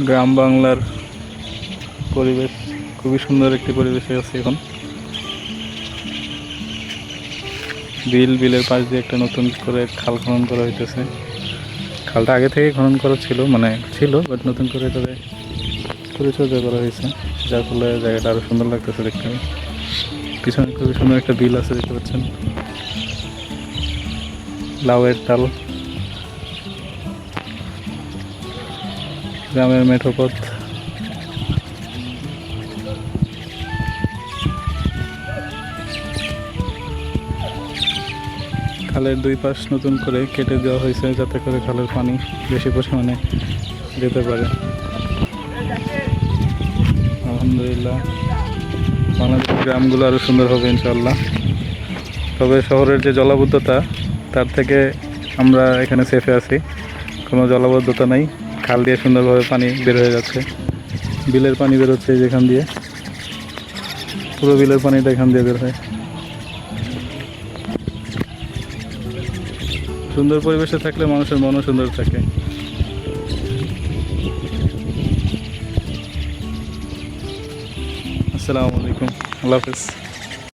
গ্রাম বাংলার পরিবেশ খুবই সুন্দর একটি পরিবেশে আছে এখন। বিলের পাশ দিয়ে একটা নতুন করে খাল খনন করা হইতেছে। খালটা আগে থেকে খনন করা ছিল, মানে ছিল, বাট নতুন করে তবে পরিচর্যা করা হয়েছে, যার ফলে জায়গাটা আরো সুন্দর লাগতেছে দেখতে। পিছনে খুবই সুন্দর একটা বিল আছে, দেখতে পাচ্ছেন। লাউয়ের ডাল, গ্রামের মেঠো পথ। খালের দুই পাশ নতুন করে কেটে দেওয়া হয়েছে, যাতে করে খালের পানি বেশি পরিমাণে যেতে পারে। আলহামদুলিল্লাহ, বাংলাদেশের গ্রামগুলো আরও সুন্দর হবে ইনশাআল্লাহ। তবে শহরের যে জলাবদ্ধতা, তার থেকে আমরা এখানে সেফে আছি। কোনো জলাবদ্ধতা নাই, খাল দিয়ে সুন্দরভাবে পানি বের হয়ে যাচ্ছে। বিলের পানি বের হচ্ছে যেখান দিয়ে, পুরো বিলের পানিটা এখান দিয়ে বের হয়। সুন্দর পরিবেশে থাকলে মানুষের মনও সুন্দর থাকে। আসসালামু আলাইকুম, আল্লাহ হাফেজ।